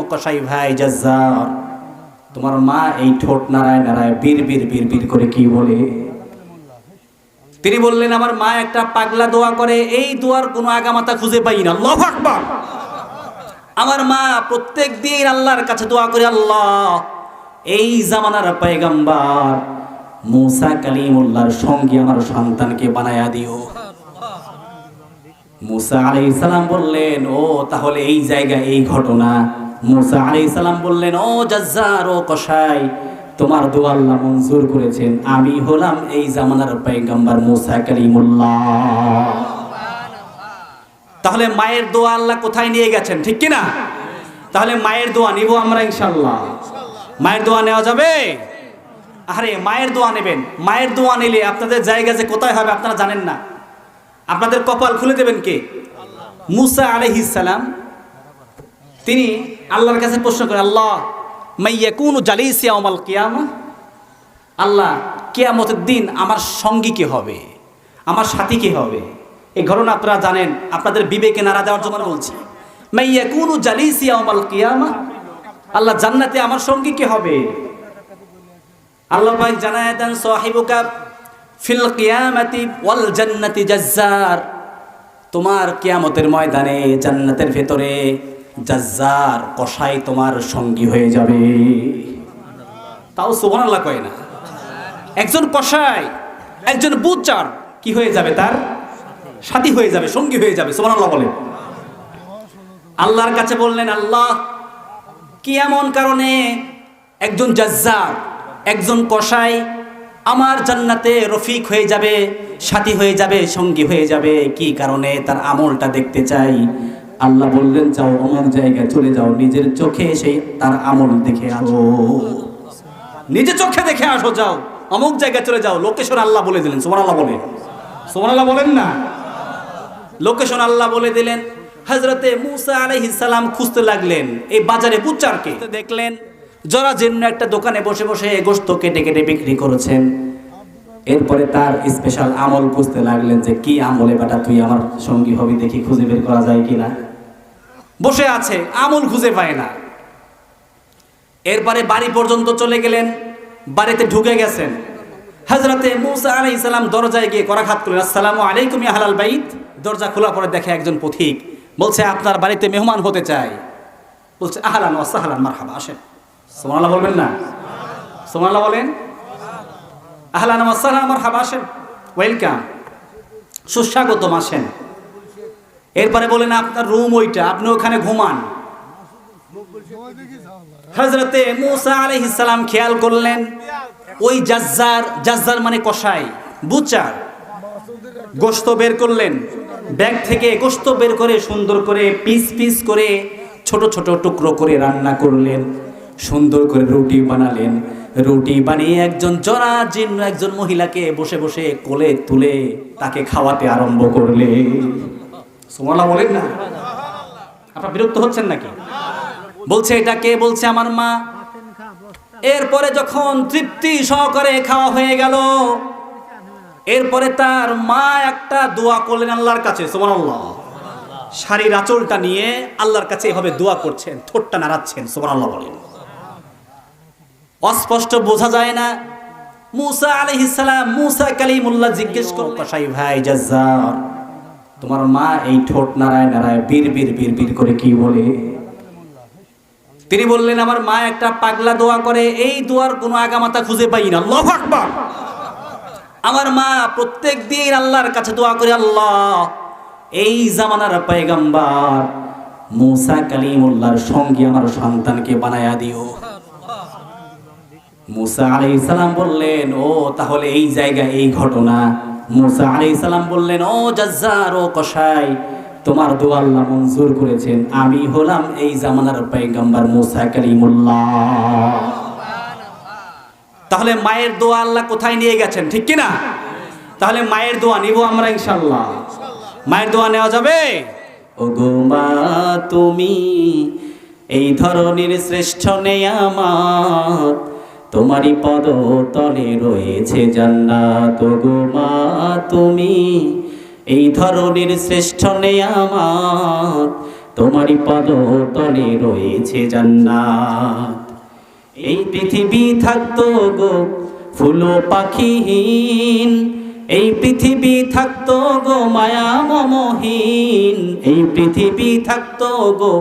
কসাই ভাই জাজ্জার, তোমার মা এই ঠোঁট নাড়ায় নাড়ায় বীর বীর বীর বীর করে কি বলে? তিনি বললেন, আমার মা একটা পাগলা দোয়া করে, এই দোয়ার কোনো আগামাতা খুঁজে পাই না। আল্লাহু আকবার। আমার মা প্রত্যেক দিন আল্লাহর কাছে দোয়া করে, আল্লাহ এই জামানার পয়গম্বর মুসা কালিমুল্লাহর সঙ্গে আমার সন্তানকে বানায়া দিও। মুসা আলাইহিস সালাম বললেন, ও তাহলে এই জায়গা এই ঘটনা। মুসা আলাইহিস সালাম বললেন, ও জাজ্জার, ও কসাই, তোমার দোয়া আল্লাহ মঞ্জুর করেছেন, আমি হলাম এই জামানার পয়গম্বর মুসা কালিমুল্লাহ। তাহলে মায়ের দোয়া আল্লাহ কোথায় নিয়ে গেছেন, ঠিক কি না? তাহলে মায়ের দোয়া নিব আমরা ইনশাআল্লাহ। মায়ের দোয়া নেওয়া যাবে? আরে মায়ের দোয়া নেবেন। মায়ের দোয়া নিলে আপনাদের জায়গা যে কোথায় হবে আপনারা জানেন না। আপনাদের কপাল খুলে দেবেন কে? মুসা আলাইহিস সালাম। তিনি আল্লাহর কাছে প্রশ্ন করেন, আল্লাহ মাইয়াকুনু জালিসি ইয়াউমাল কিয়ামাহ, আল্লাহ কিয়ামতের দিন আমার সঙ্গী কে হবে, আমার সাথী কে হবে? এই ঘটনা আপনারা জানেন, আপনাদের বিবেকে নাড়া দেওয়ার জন্য বলছি। মাইয়াকুনু জালিসি ইয়াউমাল কিয়ামাহ, আল্লাহ জান্নাতে আমার সঙ্গী কে হবে? আল্লাহ পাক জানায় দেন, সাহিবুকা ফিল কিয়ামাতি ওয়াল জান্নাতি জাজ্জার, তোমার কিয়ামতের ময়দানে জান্নাতের ভেতরে জাজ্জার কসাই তোমার সঙ্গী হয়ে যাবে। তাও সুবহানাল্লাহ কয় না। একজন কসাই, একজন বুচার কি হয়ে যাবে? তার সাথী হয়ে যাবে, সঙ্গী হয়ে যাবে। সুবহানাল্লাহ বলেন। আল্লাহর কাছে বললেন, আল্লাহ কি এমন কারণে একজন জাজ্জার, একজন কসাই আমার জান্নাতে রফিক হয়ে যাবে, সাথী হয়ে যাবে, সঙ্গী হয়ে যাবে? কি কারণে? তার আমলটা দেখতে চাই। আল্লাহ বললেন, যাও অমুক জায়গায় চলে যাও, নিজের চোখে সেই তার আমল দেখে আসো। নিজে চোখে দেখে আসো, যাও অমুক জায়গায় চলে যাও। লোকেশন আল্লাহ বলে দিলেন। সুবহানাল্লাহ বলেন। সুবহানাল্লাহ বলেন না। লোকেশন আল্লাহ বলে দিলেন। হযরতে মুসা আলাইহিস সালাম খুঁজতে লাগলেন এই বাজারে বুচারকে। দেখলেন জরাজীর্ণ একটা দোকানে বসে বসে গোশত কেটে কেটে বিক্রি করেছেন। এরপরে তার স্পেশাল আমল খুঁজতে লাগলেন, যে কি আমলে বেটা তুই আমার সঙ্গী হবি, দেখি খুঁজে বের করা যায় কিনা। বসে আছে, আমল খুঁজে পায় না। এরপরে বাড়ি পর্যন্ত চলে গেলেন, বাড়িতে ঢুকে গেছেন। হযরতে মুসা আলাইহিস সালাম দরজায় গিয়ে করাঘাত করলেন, আসসালামু আলাইকুম ইয়া আহলাল বাইত। দরজা খোলা পরে দেখে একজন পথিক, বলছে আপনার বাড়িতে মেহমান হতে চাই। বলছে আহলান ওয়া সাহলান, মারহাবা, আসেন। সুবহানাল্লাহ বলবেন না? সুবহানাল্লাহ বলেন। আহলান ওয়া সাহলান, মারহাবা, আসেন, ওয়েলকাম, সুস্বাগতম, আসেন। এরপরে বলেন আপনার রুম ওইটা, আপনি ওখানে ঘুমান। হযরতে মুসা আলাইহিস সালাম খেয়াল করলেন ওই জাজ্জার মানে কসাই, বুচার, গোশত বের করলেন, ব্যাগ থেকে গোশত বের করে সুন্দর করে পিস পিস করে ছোট ছোট টুকরো করে রান্না করলেন, সুন্দর করে রুটি বানালেন। রুটি বানিয়ে একজন জরাজীর্ণ একজন মহিলাকে বসে বসে কোলে তুলে তাকে খাওয়াতে আরম্ভ করলে। সুবহানাল্লাহ বলেন না। আপনারা বিরক্ত হচ্ছেন নাকি? বলছে এটা কে? বলছে আমার মা। এরপরে যখন তৃপ্তি সহকারে খাওয়া হয়ে গেল, এরপরে তার মা একটা দোয়া করলেন আল্লাহর কাছে। সুবহানাল্লাহ। শাড়ির আঁচলটা নিয়ে আল্লাহর কাছে এভাবে দোয়া করছেন, ঠোঁটটা নাড়াচ্ছেন। সুবহানাল্লাহ বলেন। অস্পষ্ট বোঝা যায় না। মুসা আলাইহিস সালাম, মুসা কালিমুল্লাহ জিজ্ঞেস করলেন, কসাই ভাই জাজ্জার, তোমার মা এই ঠোঁট নাড়ায় নাড়ায় বীর বীর বীর বীর করে কি বলে? তিনি বললেন, আমার মা একটা পাগলা দোয়া করে, এই দোয়ার কোনো আগামাতা খুঁজে পাই না। আল্লাহু আকবার। আমার মা প্রত্যেক দিন আল্লাহর কাছে দোয়া করে, আল্লাহ এই জামানার পয়গম্বর মুসা কালিমুল্লাহর সঙ্গে আমার সন্তানকে বানায়া দিও। মুসা আলাইহিস সালাম বললেন, ও তাহলে এই জায়গা এই ঘটনা। মুসা আলাইহিস সালাম বললেন, ও জাজ্জার, ও কসাই, তোমার দোয়া আল্লাহ মঞ্জুর করেছেন, আমি হলাম এই জামানার পয়গম্বর মুসা কালিমুল্লাহ। তাহলে মায়ের দোয়া আল্লাহ কোথায় নিয়ে গেছেন, ঠিক কি না? তাহলে মায়ের দোয়া নিব আমরা ইনশাআল্লাহ। মায়ের দোয়া নেওয়া যাবে? ওগো মা তুমি এই ধরনের শ্রেষ্ঠ নেয়ামত, তোমারই পদ তলে রয়েছে জান্নাত। ওগো মা তুমি এই ধরনের শ্রেষ্ঠ নেয়ামত, তোমারই পদতলে রয়েছে জান্নাত। এই পৃথিবী থাকতো গো ফুল পাখিহীন, এই পৃথিবী থাকতো গো মায়া মমহীন, এই পৃথিবী থাকতো গো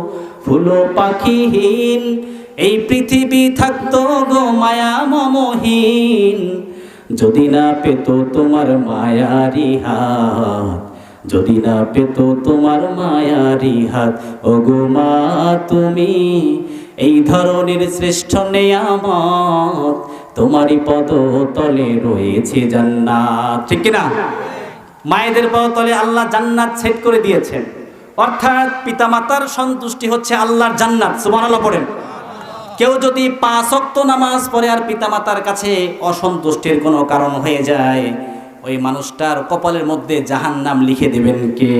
ফুল পাখিহীন, এই পৃথিবী থাকতো গো মায়া মমহীন, যদি না পেত তোমার মায়ারি হাত, যদি না পেত তোমার মায়ারি হাত। ওগো মা তুমি এই ধরনের শ্রেষ্ঠ নেয়ামত, তোমারই পদতলে রয়েছে জান্নাত। ঠিক কিনা? মায়েদের পদতলে আল্লাহ জান্নাত সেট করে দিয়েছেন, অর্থাৎ পিতামাতার সন্তুষ্টি হচ্ছে আল্লাহর জান্নাত। সুবহানাল্লাহ পড়েন। কেউ যদি 5 ওয়াক্ত নামাজ পড়ে আর পিতামাতার কাছে অসন্তুষ্টির কোনো কারণ হয়ে যায়, ওই মানুষটার কপালের মধ্যে জাহান্নাম লিখে দেবেন কে?